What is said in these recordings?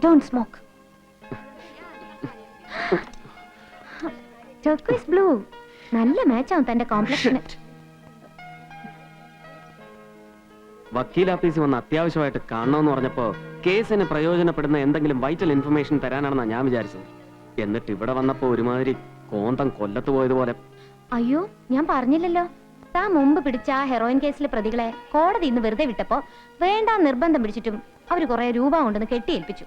Don't smoke. Turquoise blue. നല്ല മാച്ചാവും തന്റെ complexion. വക്കീൽ ഓഫീസിൽ വന്ന് അത്യാവശ്യമായിട്ട് കാണണമെന്ന് പറഞ്ഞപ്പോ കേസിന് പ്രയോജനപ്പെടുന്ന എന്തെങ്കിലും വൈറ്റൽ ഇൻഫർമേഷൻ തരാനാണെന്നാ ഞാൻ വിചാരിച്ചത്. എന്നിട്ട് ഇവിടെ വന്നപ്പോ ഒരുമാതിരി കോന്തം കൊല്ലത്ത് പോയതുപോലെ. അയ്യോ, ഞാൻ പറഞ്ഞില്ലല്ലോ. താൻ മുമ്പ് പിടിച്ച ആ ഹെറോയിൻ കേസിലെ പ്രതികളെ കോടതി ഇന്ന് വെറുതെ വിട്ടപ്പോ വേണ്ട നിർബന്ധം പിടിച്ചിട്ടും അവര് കുറെ രൂപ കൊണ്ടെന്ന് കെട്ടിയേൽപ്പിച്ചു.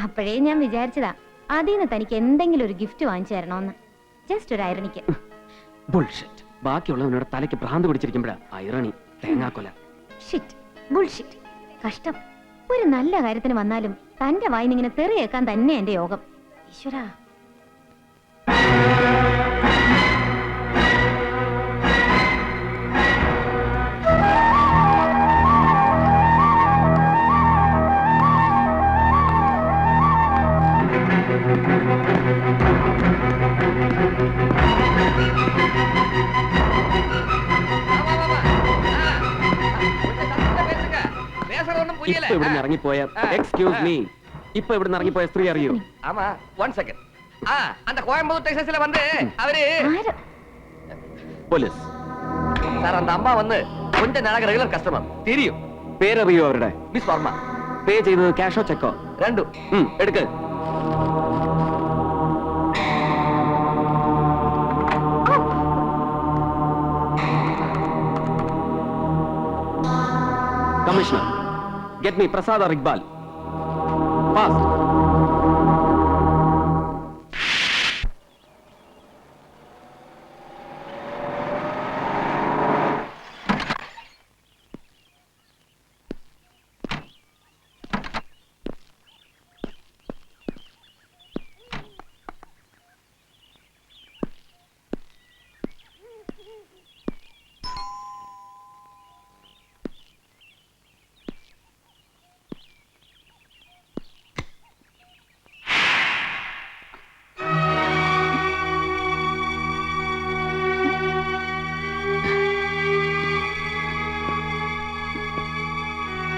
അപ്പോഴേ ഞാൻ വിചാരിച്ചതാ അതിന് തനിക്ക് എന്തെങ്കിലും ഒരു ഗിഫ്റ്റ് വാങ്ങിച്ചു തരണമെന്ന്. ജസ്റ്റ് ഒരു ഐറണിക്ക്. ബുൾഷിറ്റ്. ബാക്കിയുള്ളവനോട് തലയ്ക്ക് ഭ്രാന്ത് പിടിച്ചിരിക്കുമ്പോഴാ ഐറണി, തേങ്ങാക്കൊല. Shit, bullshit. കഷ്ടം. ഒരു നല്ല കാര്യത്തിന് വന്നാലും തന്റെ വായിന്നിങ്ങനെ തെറിയേക്കാൻ തന്നെ എന്റെ യോഗം. ഈശ്വരാ. ഇപ്പൊ ഇവിടുന്ന് ഇറങ്ങിപ്പോയ എക്സ്ക്യൂസ് മീ, ഇപ്പൊ ഇവിടുന്ന് ഇറങ്ങിപ്പോയ സ്ത്രീ അറിയൂ? ஆமா, 1 செகண்ட். அந்த கோயம்புத்தூர் டெக்ஸஸ்ல வந்து அவரு പോലീസ് சார், அந்த அம்மா வந்து கொஞ்ச நாளாக ரெகுலர் கஸ்டமர் தெரியும். പേരറിയോ അവരുടെ? மிஸ் வர்மா. പേ ചെയ്തത് ക്യാഷോ ചെക്കോ? രണ്ടും. എടുക്ക്. Commissioner, get me Prasad or Iqbal. Fast.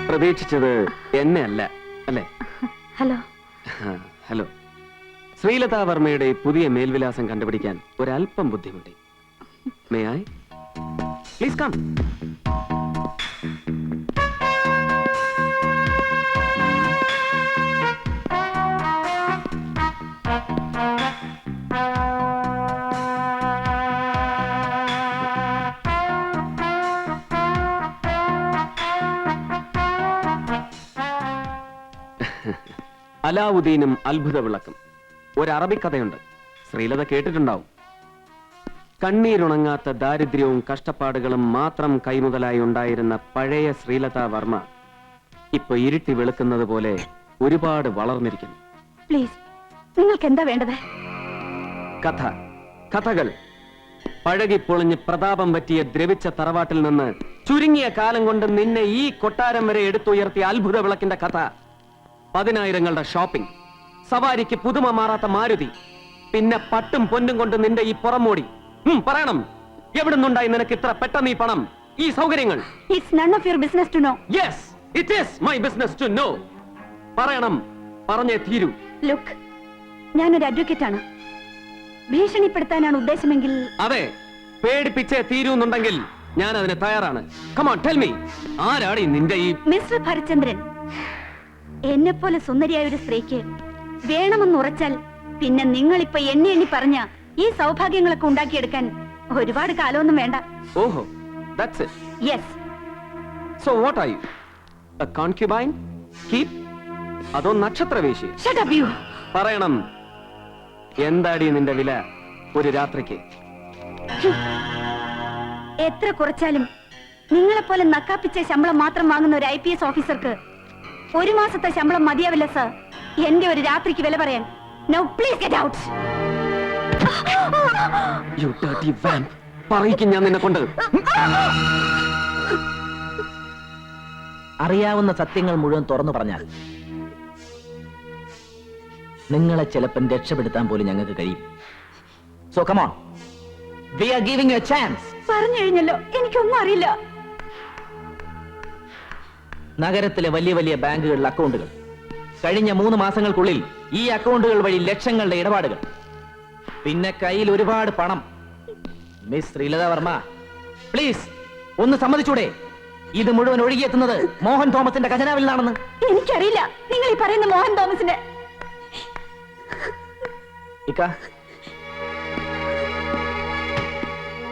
പ്രതീക്ഷിച്ചത് എന്നെ അല്ല അല്ലേ? ഹലോ. ഹലോ. ശ്രീലതാ വർമ്മയുടെ പുതിയ മേൽവിലാസം കണ്ടുപിടിക്കാൻ ഒരല്പം ബുദ്ധിമുട്ടി. May I please come? അലാവുദ്ദീനും അത്ഭുത വിളക്കും. ഒരു അറബിക്കഥയുണ്ട്, ശ്രീലത കേട്ടിട്ടുണ്ടാവും. കണ്ണീരുണങ്ങാത്ത ദാരിദ്ര്യവും കഷ്ടപ്പാടുകളും മാത്രം കൈമുതലായി ഉണ്ടായിരുന്ന പഴയ ശ്രീലതാ വർമ്മ ഇപ്പൊ ഇരുട്ടി വെളുക്കുന്നത് പോലെ ഒരുപാട് വളർന്നിരിക്കുന്നു. പ്ലീസ്, നിങ്ങൾക്ക് എന്താ വേണ്ടത്? കഥ, കഥകൾ. പഴകിപ്പൊളിഞ്ഞ് പ്രതാപം പറ്റിയ ദ്രവിച്ച തറവാട്ടിൽ നിന്ന് ചുരുങ്ങിയ കാലം കൊണ്ട് നിന്നെ ഈ കൊട്ടാരം വരെ എടുത്തുയർത്തിയ അത്ഭുത വിളക്കിന്റെ കഥ. 10,000ങ്ങളുടെ ഷോപ്പിംഗ്, സവാരിക്ക് പുതുമ മാറാത്ത മാരുതി, പിന്നെ പട്ടും പൊന്നും കൊണ്ട് നിന്റെ ഈ പുറമോടി. പറയണം, എവിടുന്നുണ്ടായി നിനക്ക് ഇത്ര പെട്ടെന്ന് ഈ പണം, ഈ സൗകര്യങ്ങൾ? It's none of your business to know. Yes, it is my business to know. പറയണം, പറഞ്ഞേ തീരൂ. Look, ഞാനൊരു അഡ്വക്കേറ്റ് ആണ്. ഭീഷണിപ്പെടുത്താനാണ് ഉദ്ദേശമെങ്കിൽ? അതെ, പേടിപ്പിച്ചേ തീരൂന്നുണ്ടെങ്കിൽ ഞാൻ അതിന് തയ്യാറാണ്. Come on, tell me, ആരാടി നിന്റെ ഈ മിസ്റ്റർ ഭരചന്ദ്രൻ? എന്നെ പോലെ സുന്ദരിയായ ഒരു സ്ത്രീക്ക് വേണമെന്ന് ഉറച്ചാൽ പിന്നെ നിങ്ങളിപ്പോ എണ്ണി എണ്ണി പറഞ്ഞ ഈ സൗഭാഗ്യങ്ങളൊക്കെ ഉണ്ടാക്കിയെടുക്കാൻ ഒരുപാട് കാലമൊന്നും വേണ്ട. ഓഹോ, that's it. Yes. So what are you? A concubine? Keep? അതോ നക്ഷത്രവേശി? Shut up you. പറയണം, എന്താടി നിന്റെ വില ഒരു രാത്രിക്ക്? എത്ര കുറച്ചാലും നിങ്ങളെപ്പോലെ നക്കാപ്പിച്ച ശമ്പളം മാത്രം വാങ്ങുന്ന ഒരു IPS ഓഫീസർക്ക് ഒരു മാസത്തെ ശമ്പളം മതിയാവില്ല സർ, എന്റെ ഒരു രാത്രിക്ക് വില പറയാൻ. Now please get out. You dirty vamp. പറയിക്കും ഞാൻ നിന്നെ കൊണ്ട്. അറിയാവുന്ന സത്യങ്ങൾ മുഴുവൻ തുറന്നു പറഞ്ഞാൽ നിങ്ങളെ ചിലപ്പം രക്ഷപ്പെടുത്താൻ പോലും ഞങ്ങൾക്ക് കഴിയും. So come on. We are giving you a chance. പറഞ്ഞു കഴിഞ്ഞല്ലോ, എനിക്കൊന്നും അറിയില്ല. നഗരത്തിലെ വലിയ വലിയ ബാങ്കുകളിലെ അക്കൗണ്ടുകൾ, കഴിഞ്ഞ 3 മാസങ്ങൾക്കുള്ളിൽ ഈ അക്കൗണ്ടുകൾ വഴി ലക്ഷങ്ങളുടെ ഇടപാടുകൾ, പിന്നെ കയ്യിൽ ഒരുപാട് പണം. മിസ് ശ്രീലത വർമ്മ, പ്ലീസ് ഒന്ന് സമ്മതിച്ചൂടെ ഇത് മുഴുവൻ ഒഴുകിയെത്തുന്നത് മോഹൻ തോമസിന്റെ ഖജനാവിൽ നിന്നാണെന്ന്? എനിക്കറിയില്ല നിങ്ങൾ ഈ പറയുന്ന മോഹൻ തോമസിന്റെ. ഇക്ക,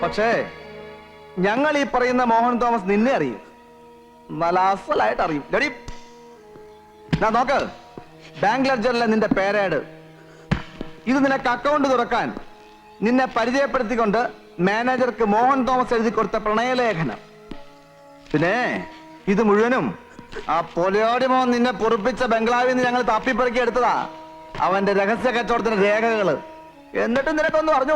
പക്ഷേ ഞങ്ങൾ ഈ പറയുന്ന മോഹൻ തോമസ് നിന്നെ അറിയും, നല്ല അസലായിട്ട് അറിയും. ഡെഡി നോക്ക്, ബാങ്ക് ലെഡ്ജറിലെ നിന്റെ പേരേഡ് ഇത് നിനക്ക് അക്കൗണ്ട് തുറക്കാൻ നിന്നെ പരിചയപ്പെടുത്തിക്കൊണ്ട് മാനേജർക്ക് മോഹൻ തോമസ് എഴുതി കൊടുത്ത പ്രണയലേഖനം. പിന്നെ ഇത് മുഴുവനും ആ പൊലയോടി മോഹൻ നിന്നെ പൊറുപ്പിച്ച ബംഗ്ലാവിൽ നിന്ന് ഞങ്ങൾ തപ്പിപ്പറക്കി എടുത്തതാ, അവന്റെ രഹസ്യ കച്ചവടത്തിന്റെ രേഖകള്. എന്നിട്ടും നിനക്കൊന്നും അറിഞ്ഞു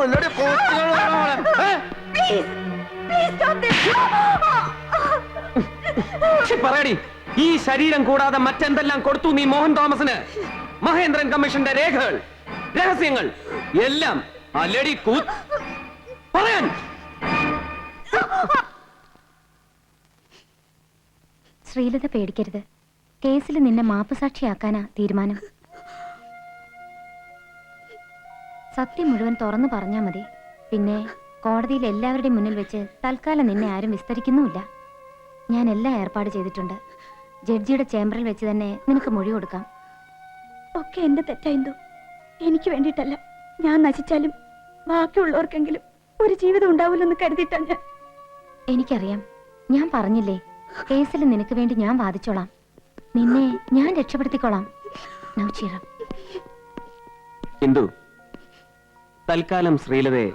പറയടി, ഈ ശരീരം കൂടാതെ മറ്റെന്തെല്ലാം കൊടുത്തു നീ മോഹൻ തോമസിന്? മഹേന്ദ്രൻ കമ്മീഷന്റെ രേഖകൾ, രഹസ്യങ്ങൾ എല്ലാം അല്ലടി പറയാൻ. ശ്രീലത പേടിക്കരുത്, കേസിൽ നിന്നെ മാപ്പുസാക്ഷിയാക്കാനാ തീരുമാനം. സത്യം മുഴുവൻ തുറന്നു പറഞ്ഞാ മതി. പിന്നെ കോടതിയിൽ എല്ലാവരുടെയും മുന്നിൽ വെച്ച് തൽക്കാലം നിന്നെ ആരും വിസ്തരിക്കുന്നുമില്ല. ഞാൻ എല്ലാം ഏർപ്പാട് ചെയ്തിട്ടുണ്ട്. ജഡ്ജിയുടെ ചേംബറിൽ വെച്ച് തന്നെ നിനക്ക് മൊഴി കൊടുക്കാം. ഒക്കെ എന്റെ തെറ്റായിന്തോ, എനിക്ക് വേണ്ടിയിട്ടല്ല. ഞാൻ നശിച്ചാലും ബാക്കിയുള്ളവർക്കെങ്കിലും ഒരു ജീവിതം ഉണ്ടാവില്ലെന്ന് കരുതിയിട്ടാണ് ഞാൻ. എനിക്കറിയാം, ഞാൻ പറഞ്ഞില്ലേ, കേസിൽ നിനക്ക് വേണ്ടി ഞാൻ വാദിച്ചോളാം. നിന്നെ ഞാൻ രക്ഷപ്പെടുത്തിക്കോളാം. Now cheer up. ഇന്ദു, തൽക്കാലം ശ്രീലതയെ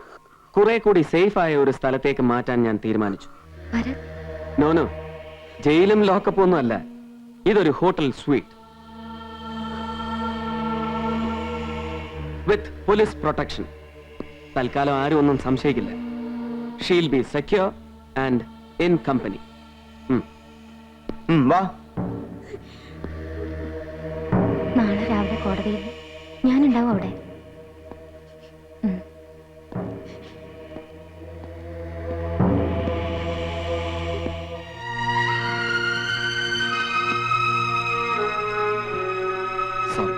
കുറെ കൂടി സേഫ് ആയ ഒരു സ്ഥലത്തേക്ക് മാറ്റാൻ ഞാൻ തീരുമാനിച്ചു. ഭരത്, നോനോ, ജയിലും ലോക്കപ്പും ഒന്നും അല്ല, ഇതൊരു hotel suite with police protection. തൽക്കാലം ആരും ഒന്നും സംശയിക്കില്ല. She'll be secure and in company. വാ. നാളെ രാവിലെ കോടതിയിൽ ഞാനുണ്ടാവും അവിടെ. സോറി.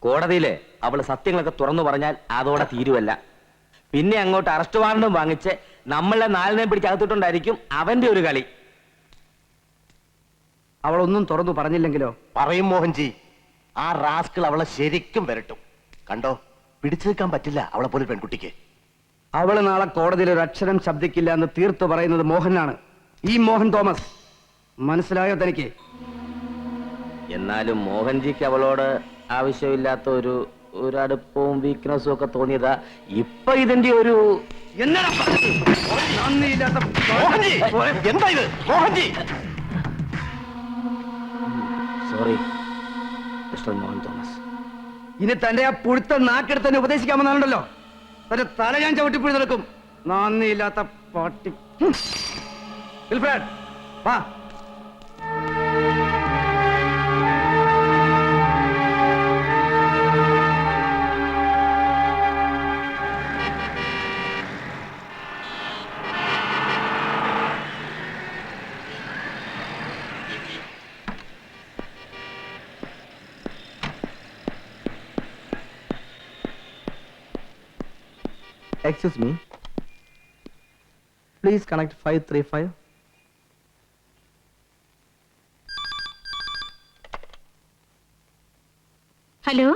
കോടതിയില് അവള് സത്യങ്ങളൊക്കെ തുറന്നു പറഞ്ഞാൽ അതോടെ തീരുവല്ല. പിന്നെ അങ്ങോട്ട് അറസ്റ്റ് വാറണ്ടും വാങ്ങിച്ച് നമ്മളെ 4 പിടിച്ച് അകത്തിട്ടുണ്ടായിരിക്കും അവന്റെ ഒരു കളി. അവളൊന്നും തുറന്നു പറഞ്ഞില്ലെങ്കിലോ? പറയും മോഹൻജി, ആ റാസ്കിൾ അവളെ ശരിക്കും വരട്ടും. കണ്ടോ, പിടിച്ചു നിൽക്കാൻ പറ്റില്ല അവളെ പോലെ പെൺകുട്ടിക്ക്. അവള് നാളെ കോടതിയിൽ ഒരു അക്ഷരം ശബ്ദിക്കില്ല എന്ന് തീർത്തു പറയുന്നത് മോഹനാണ്, ഈ മോഹൻ തോമസ്. മനസ്സിലായോ തനിക്ക്? എന്നാലും മോഹൻജിക്ക് അവളോട് ആവശ്യമില്ലാത്ത ഒരു അടുപ്പവും വീക്ക്നെസ്സും ഒക്കെ തോന്നിയതാ. ഇപ്പൊ ഇതിന്റെ ഒരു മോഹൻജി, എന്താ ഇത് മോഹൻജി? Sorry mister Mohan Thomas. ഇനി തന്റെ ആ പുഴുത്ത നാക്കെടുത്ത് തന്നെ ഉപദേശിക്കാമെന്നാണല്ലോ. തന്റെ തല ഞാൻ ചവിട്ടിപ്പിടി നിൽക്കും, നന്ദിയില്ലാത്ത പാട്ടി. വിൽഫ്രഡ്, വാ. Excuse me. Please connect 535. Hello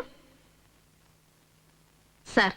sir,